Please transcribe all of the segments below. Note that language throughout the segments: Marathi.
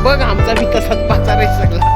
बघ आमचा बी तसाच पाचार आहे सगळा.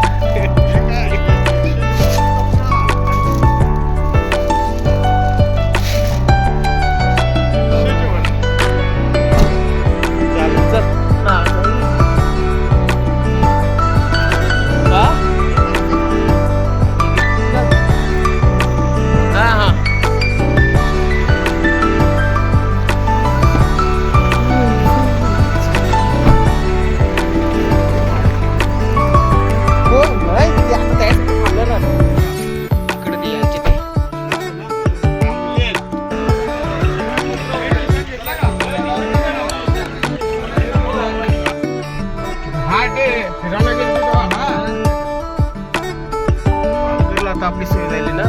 आपली सोय झाली ना.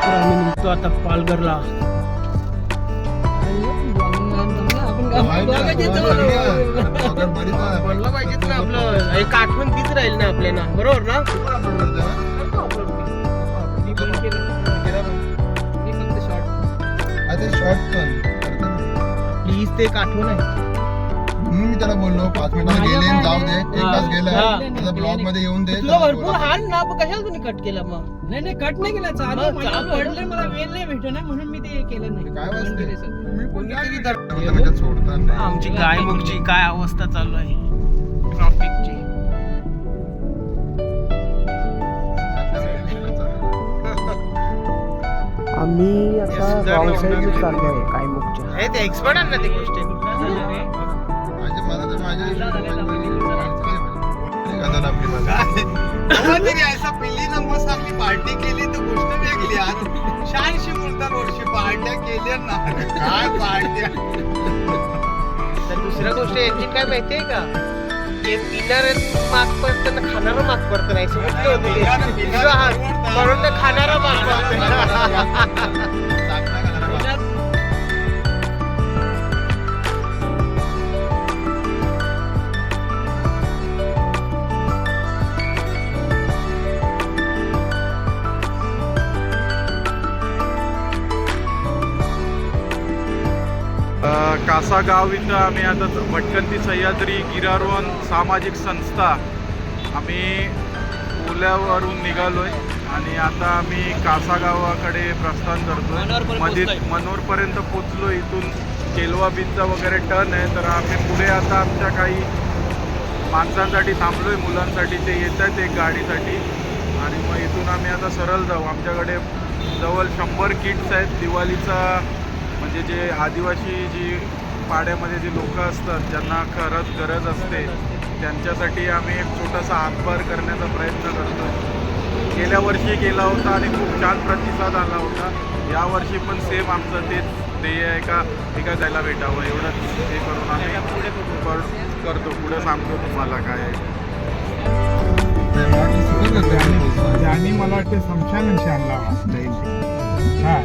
आम्ही निघतो आता पालघरला. बनलं पाहिजेत ना आपलं, एक आठवण तीच राहील ना आपल्या ना, बरोबर ना. प्लीज ते एक आठवण आहे. मी त्याला बोललो 5 मिनिटात गेले जाऊ दे, 1 तास गेला त्याचा ब्लॉग मध्ये येऊन दे. तुला भरपूर हाल ना, कशाला तुम्ही कट केला मग. नाही कट नाही केला, चालू पडलं, मला वेळ नाही भेटत ना म्हणून मी ते केलं नाही. काय वाजते आमची गायमुखची काय अवस्था चालू आहे ट्रॅफिकची. आम्ही आता गावसाईडला चाललोय गायमुखच्या. हे ते एक्सपर्ट आहे ना ती गोष्ट. ऐसा पिल्ली ना मस्त आम्ही पार्टी केली तर गोष्ट वेगळी. छानशी बोलतात वर्षी पार्ट्या केल्या ना, काय पार्ट्या. तर दुसऱ्या गोष्ट यांची काय माहितीये का, पिणार माग पडतं खाणारं माग पडतं नाही समजलं होतं. म्हणून खाणारा माग पडतं. कासागाव इथं आम्ही आता भटकंती सह्याद्री गिरारोहण सामाजिक संस्था आम्ही ओल्यावरून निघालोय आणि आता आम्ही कासागावाकडे प्रस्थान करतोय. मध्ये मनोरपर्यंत पोचलो. इथून केलवा बीचचा वगैरे टर्न आहे, तर आम्ही पुढे आता आमच्या काही माणसांसाठी थांबलोय, मुलांसाठी. ते येत आहेत एक गाडीसाठी आणि मग इथून आम्ही आता सरळ जाऊ. आमच्याकडे जवळ 100 किट्स आहेत दिवाळीचा, म्हणजे जे आदिवासी जी पाड्यामध्ये जी लोकं असतात ज्यांना खरंच गरज असते त्यांच्यासाठी आम्ही एक छोटासा हातभार करण्याचा प्रयत्न करतो. गेल्या वर्षी केला होता आणि खूप छान प्रतिसाद आला होता. यावर्षी पण सेम आमचं तेच ध्येय आहे का एका जायला भेटावं, एवढंच हे करून आम्ही करतो. पुढे सांगतो तुम्हाला काय आहे. आणि मला वाटते समशान आणला हा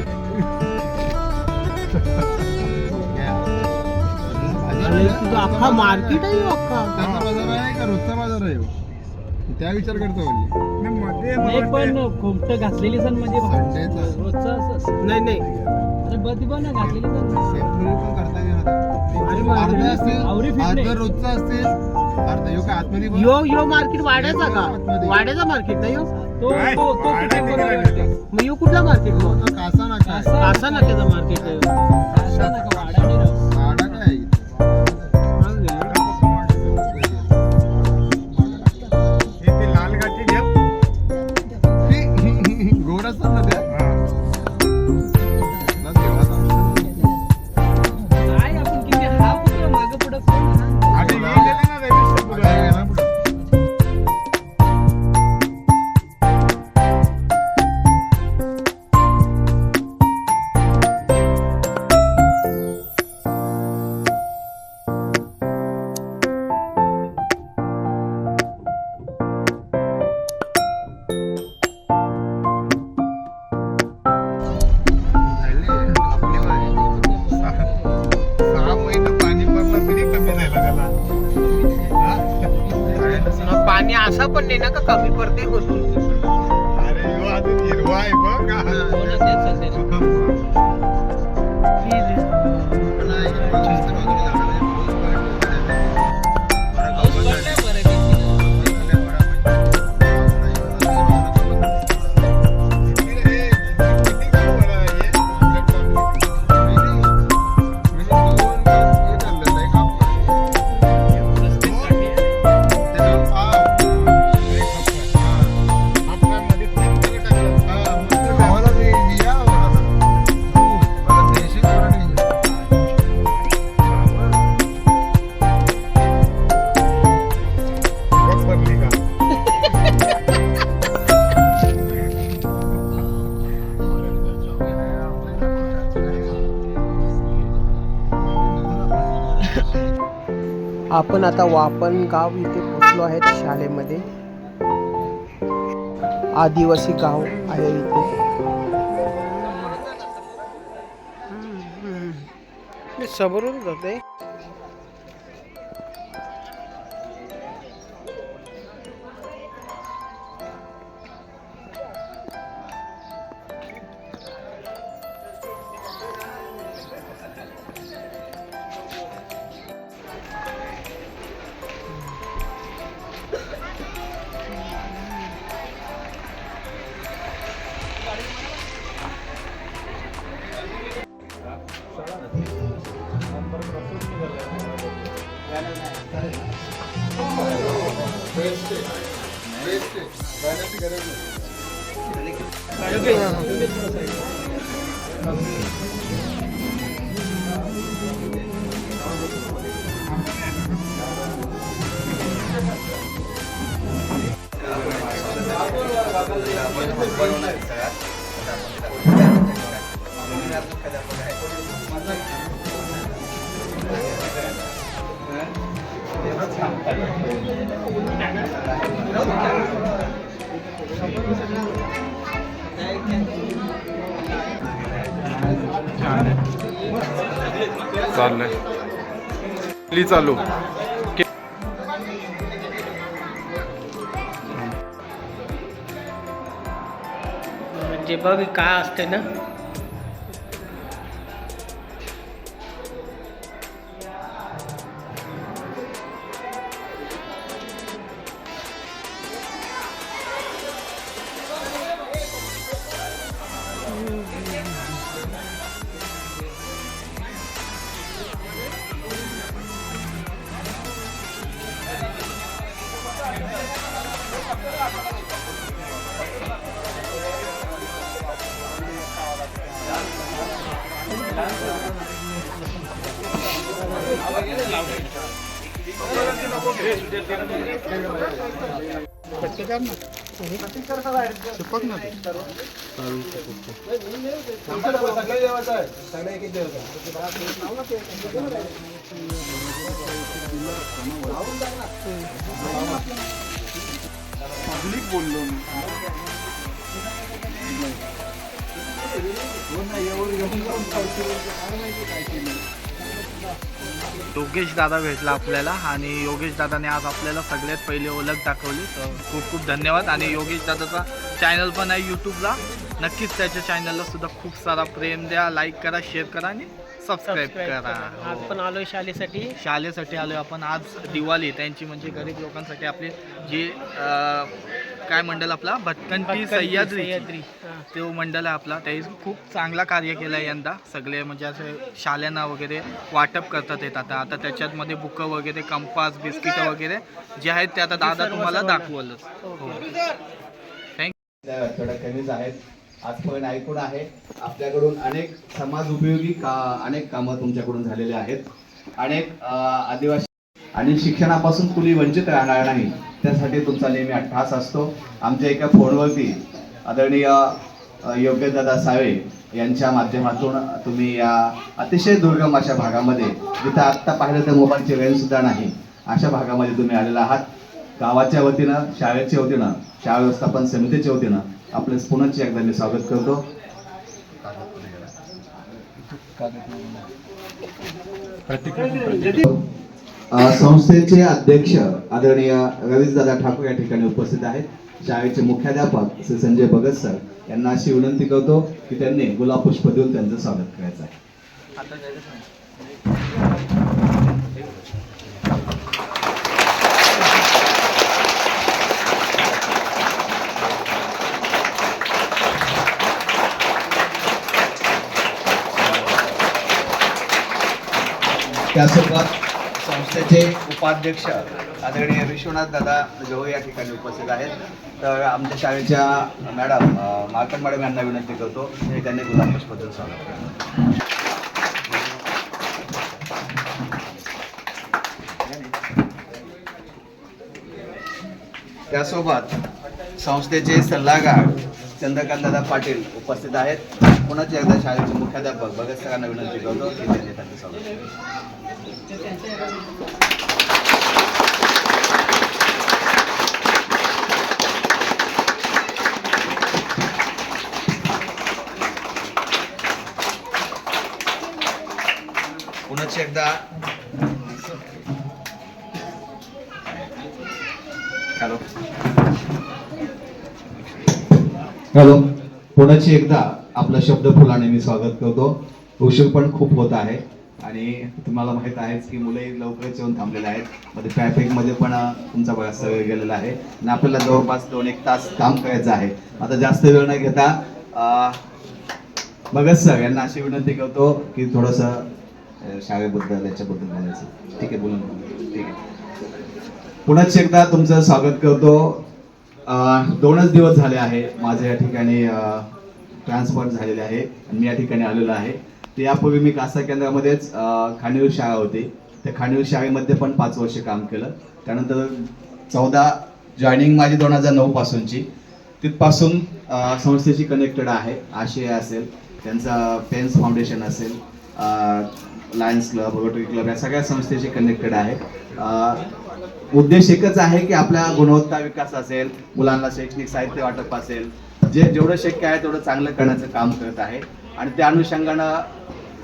अख्खा मार्केट आहे अख्खा. बाजार आहे का रोजचा बाजार आहे त्या विचार करतो. नाही पण खोपट घातलेली सण म्हणजे रोजचा नाही नाही बदी पण घातलेली रोजचा असतील अर्धा यो काय आतमध्ये यो मार्केट वाड्याचा का, वाड्याचा मार्केट नाही यो मग यो कुठला मार्केट मग. कासा नाक्याचा मार्केट आहे. वाडा काय गोड असतात ना त्या पाणी असा पण नाही ना का कमी पडते होतो. अरे अजून हिरवा आहे बघ. आपण आता वापनगाव इथे पोचलो आहेत शाळेमध्ये. आदिवासी गाव आहे इथे. समोरून जाते. चाललंय चालू. म्हणजे बघ काय असते ना. पब्लिक बोललो योगेश दादा भेटला आपल्याला आणि योगेश दादाने आज आपल्याला सगळ्यात पहिले ओळख दाखवली. तर खूप खूप धन्यवाद. आणि योगेश दादाचा चॅनल पण आहे यूट्यूबला. नक्कीच त्याच्या चॅनलला सुद्धा खूप सारा प्रेम द्या, लाईक करा, शेअर करा आणि सबस्क्राईब करा. आज पण आलोय शाळेसाठी आलोय आपण. आज दिवाळी त्यांची म्हणजे गरीब लोकांसाठी आपली जी काय मंडळ आपला भटकंती सह्याद्री तो मंडळ आहे आपला. त्याही खूप चांगला कार्य केलं आहे यंदा. सगळे म्हणजे असे शाळांना वगैरे वाटप करतात येतात. आता त्याच्यातमध्ये बुकं वगैरे, कंपास, बिस्किटं वगैरे जे आहेत ते आता दादा तुम्हाला दाखवलंच. हो थोडं कमीच आहेत. आज पण ऐकून आहे आपल्याकडून अनेक समाज उपयोगी अनेक कामं तुमच्याकडून झालेले आहेत. अनेक आदिवासी आणि शिक्षणापासून कुणी वंचित राहणार नाही त्यासाठी तुमचा नेहमी अट्टहास असतो. आमच्या एका फोनवरती आदरणीय योगेशदादा सावे यांच्या माध्यमातून तुम्ही या अतिशय दुर्गम अशा भागामध्ये, जिथं आत्ता पाहिलं तर मोबाईलची रेंजसुद्धा नाही, अशा भागामध्ये तुम्ही आलेला आहात. गावाच्या वतीनं, शाळेच्या वतीनं, शाळा व्यवस्थापन समितीच्या वतीनं आपलं पुनश्च एकदा मी स्वागत करतो. संस्थेचे अध्यक्ष आदरणीय रवीशदादा ठाकूर या ठिकाणी उपस्थित आहेत. शाळेचे मुख्याध्यापक श्री संजय भगत सर यांना अशी विनंती करतो की त्यांनी गुलाब पुष्प देऊन त्यांचं स्वागत करायचं आहे. त्यासोबत संस्थेचे उपाध्यक्ष आदरणीय विश्वनाथ दादा जो या ठिकाणी उपस्थित आहेत. तर आमच्या शाळेच्या मॅडम मार्कंड मॅडम यांना विनंती करतो की त्यांनी गुलाबपुष्प देऊन स्वागत करावं. त्यासोबत संस्थेचे सल्लागार चंद्रकांत दादा पाटील उपस्थित आहेत. पुन्हा एकदा शाळेचे मुख्याध्यापक भगत सरांना विनंती करतो की त्यांनी त्यांचं स्वागत करावं. पुन्हा एकदा हॅलो हॅलो पुन्हा एकदा आपला शब्द फुलाने मी स्वागत करतो. उशीर पण खूप होत आहे आणि तुम्हाला माहित आहेच की मुलंही लवकरच येऊन थांबलेले आहेत. मध्ये ट्रॅफिकमध्ये पण तुमचा बराचसा वेळ गेलेला आहे आणि आपल्याला जवळपास 2-1 तास काम करायचं आहे. आता जास्त वेळ न घेता भगत सर यांना अशी विनंती करतो की थोडंसं शाळेबद्दल याच्याबद्दल बोलायचं. ठीक आहे बोलून ठीक आहे. पुन्हा एकदा तुमचं स्वागत करतो. 2च दिवस झाले आहे माझं या ठिकाणी ट्रान्सफर झालेले आहे आणि मी या ठिकाणी आलेलो आहे. ते यापूर्वी मी कासा केंद्रामध्येच खाणीवर शाळा होती. त्या खाणीवर शाळेमध्ये पण 5 वर्ष काम केलं. त्यानंतर 14 जॉईनिंग माझी 2009 पासूनची. तिथपासून संस्थेशी कनेक्टेड आहे. आशिया असेल, त्यांचा पेन्स फाउंडेशन असेल, लायन्स क्लब, रोटरी क्लब या सगळ्या संस्थेशी कनेक्टेड आहे. उद्देश एकच आहे की आपल्या गुणवत्ता विकास असेल, मुलांना शैक्षणिक साहित्य वाटप असेल, जेवढं शक्य आहे तेवढं चांगलं करण्याचं काम करत आहे. आणि त्या अनुषंगानं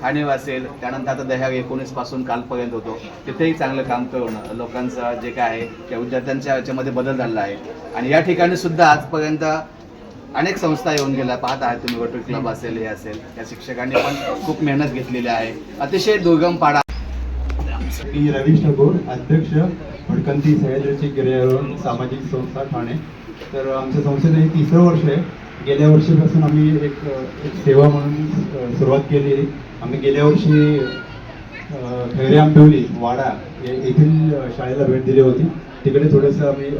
खाणीव असेल, त्यानंतर आता 2019 पासून कालपर्यंत होतो तिथेही चांगलं काम करून लोकांचं जे काय आहे त्या विद्यार्थ्यांच्या याच्यामध्ये बदल झालेला आहे. आणि या ठिकाणी सुद्धा आजपर्यंत अनेक संस्था येऊन गेल्या. पाहत आहात तुम्ही, रोटरी क्लब असेल, हे असेल, त्या शिक्षकांनी पण खूप मेहनत घेतलेली आहे. अतिशय दुर्गम पाडा. मी रवीश ठाकूर, अध्यक्ष भटकंती सह्याद्रीची गिर्यारोहण सामाजिक संस्था ठाणे. तर आमच्या संस्थेचं हे 3रं वर्ष आहे. गेल्या वर्षीपासून आम्ही एक सेवा म्हणून सुरुवात केली. आम्ही गेल्या वर्षी खैरे आंबिवली वाडा येथील शाळेला भेट दिली होती. तिकडे थोडंसं आम्ही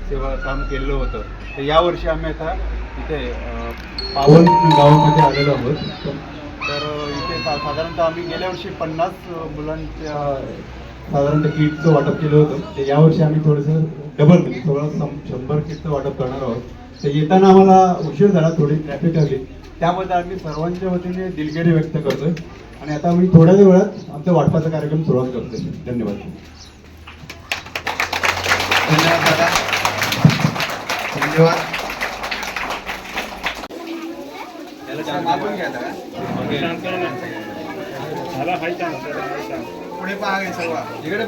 सेवा काम केलेलं होतं. तर यावर्षी आम्ही आता इथे पावन गावामध्ये आलेलो आहोत. तर इथे साधारणतः आम्ही गेल्या वर्षी 50 मुलांच्या साधारणतः किटचं वाटप केलं होतं. तर यावर्षी आम्ही थोडंसं डबल म्हणजे 100 किटचं वाटप करणार आहोत. तर येताना आम्हाला उशीर झाला, थोडी ट्रॅफिक आली, त्याबद्दल आम्ही सर्वांच्या वतीने दिलगिरी व्यक्त करतोय. आणि आता आम्ही थोड्याच वेळात आमच्या वाटपाचा कार्यक्रम सुरुवात करतोय. धन्यवाद. धन्यवाद दादा. धन्यवाद. पुढे पहा सर्व इकडे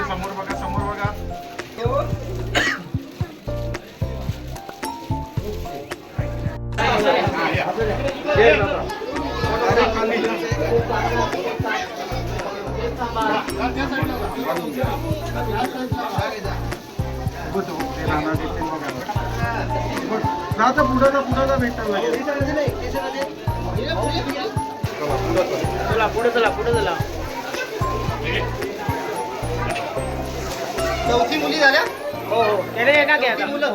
समोर बघा, समोर बघा. पुढे चला. चौथी मुली झाल्या. हो त्याने का घ्या मुलं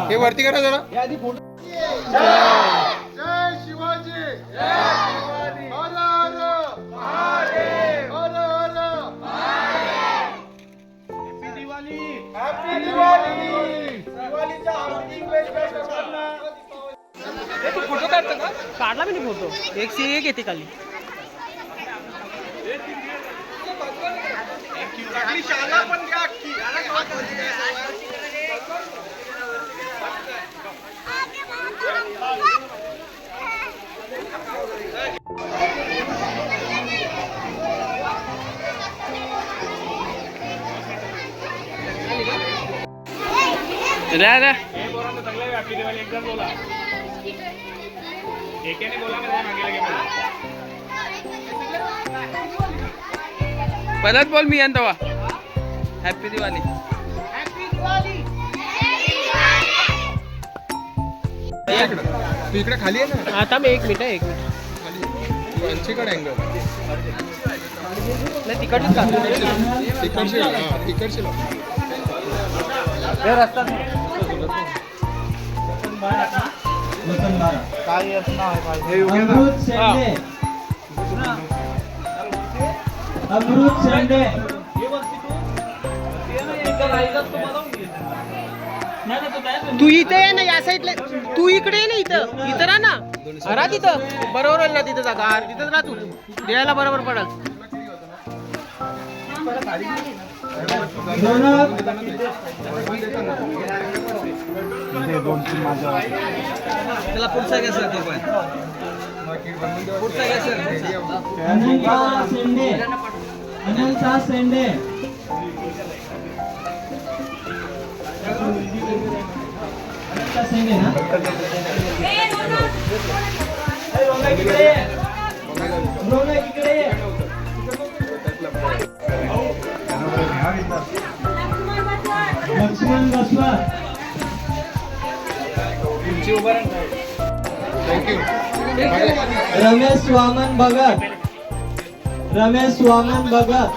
हे वरती करा जरा. जय शिवाजी. हर हर महादेव. हर हर महादेव. हॅपी दिवाळी. हॅपी दिवाळी. दिवाळीच्या हार्दिक शुभेच्छा. फोटो काढतो का? काढला मी फोटो. एक से एक येते खाली. शाळा पण द्या. परत बोल मी आणतो हॅपी दिवाळी. तू इकडे खाली आहे ना, आता मी एक मिनिट खाली यांचीकडे अँगल नाही तिकडच का तिकडची हा तिकडची अमृत शेंडे तू इथे ये ना या साईडला, तू इकडे ये ना, इथं इथं राहा ना, राहा तिथं बरोबर आहे ना तिथं जागा, तिथंच राहा तू, द्यायला बरोबर पडल. त्याला पुढचा घ्या सर. ते पण पुढचा घ्या सर. अनंता शेंडे शेंडे ना. लक्ष्मण बसवा. थँक्यू. रमेश वामन भगत. रमेश वामन भगत.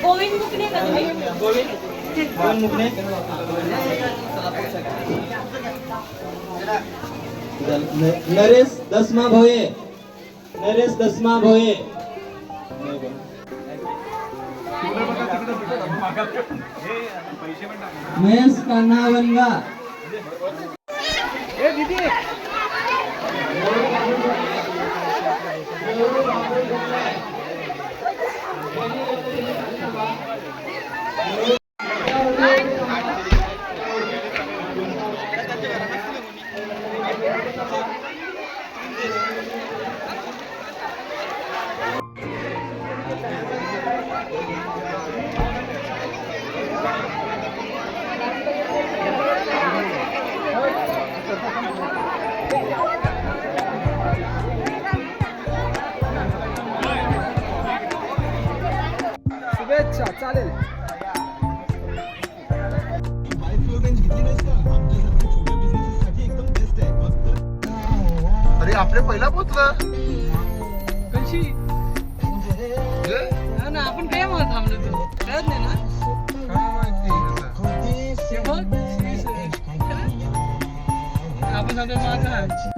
गोविंद मुकणे का तुम्ही? गोविंद मुकणे. नरेश दसमा भोये. नरेश दसमा भोये. महेश कान्हावनगा. शुभेच्छा. चालेल. अरे आपले पहिला पोचलं. कशी ना आपण काय म्हणत थांबलो तू कळत नाही ना. काय माहिती आपण सांगतो माझा